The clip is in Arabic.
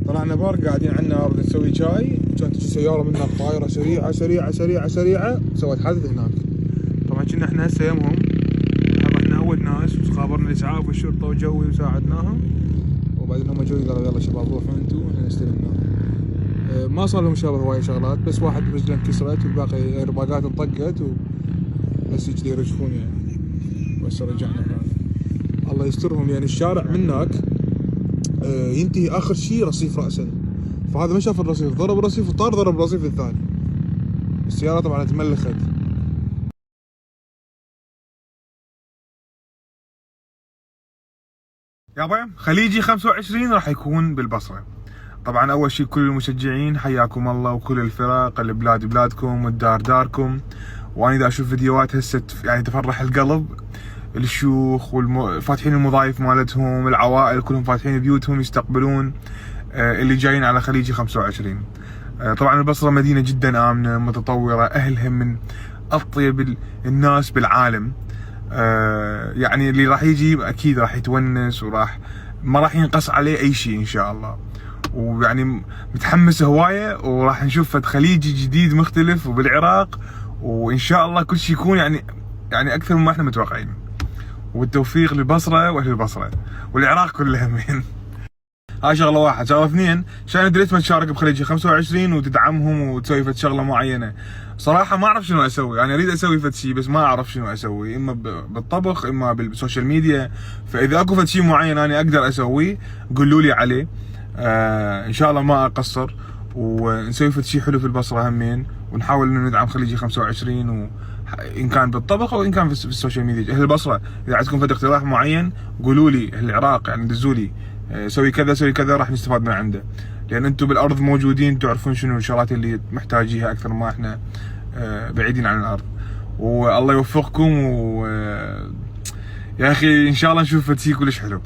طلعنا بار قاعدين على النار نسوي شاي، كانت تجي سياره منها طايره سريعه سريعه سريعه سريعه، سوت حادث هناك. طبعا كنا احنا هسه يمهم، احنا اول ناس وخابرنا الاسعاف والشرطه وجوي وساعدناهم، وبعدين هم جو قالوا يلا شباب روحوا انتم واحنا نستلمناهم. ما صار لهم شغله هواي شغلات، بس واحد رجله انكسرت والباقي رباقات انطقت بس كذي يرجفون يعني. بس رجعنا الله يسترهم، يعني الشارع من هناك ينتهي اخر شيء رصيف راسا، فهذا ما شاف الرصيف، ضرب الرصيف وطار، ضرب الرصيف الثاني. السياره طبعا تملخت. يابا خليجي 25 راح يكون بالبصره. طبعا اول شيء كل المشجعين حياكم الله، وكل الفرق، البلاد بلادكم والدار داركم. وانا اذا اشوف فيديوهات هسه يعني تفرح القلب، الشيوخ فاتحين المضايف مالتهم، العوائل كلهم فاتحين بيوتهم يستقبلون اللي جايين على خليجي 25. طبعا البصره مدينه جدا امنه متطوره، اهلها من اطيب الناس بالعالم. يعني اللي راح يجي اكيد راح يتونس، ما راح ينقص عليه اي شيء ان شاء الله. ويعني متحمس هوايه، وراح نشوف فد خليجي جديد مختلف وبالعراق، وان شاء الله كل شيء يكون يعني اكثر مما احنا متوقعين. والتوفيق للبصره واهل البصره والعراق كله همين. هاي شغله واحد. شغله اثنين، شان دريت ما تشارك بخليجي 25 وتدعمهم وتسوي فد شغله معينه. صراحه ما اعرف شنو اسوي، يعني اريد اسوي فد شيء بس ما اعرف شنو اسوي، اما بالطبخ اما بالسوشيال ميديا. فاذا اكو فد شيء معين انا اقدر اسويه قولوا لي عليه، ان شاء الله ما اقصر، ونسوي فد شيء حلو في البصره همين، ونحاول انه ندعم خليجي 25 ان كان بالطبخ او ان كان في السوشيال ميديا. اهل البصره اذا عندكم فد اقتراح معين قولوا لي، اهل العراق يعني دزوا لي سوي كذا سوي كذا، راح نستفاد من عنده، لان انتم بالارض موجودين تعرفون شنو الشغلات اللي محتاجيها اكثر ما احنا بعيدين عن الارض. والله يوفقكم، يا اخي ان شاء الله نشوف فد شيء كلش حلو.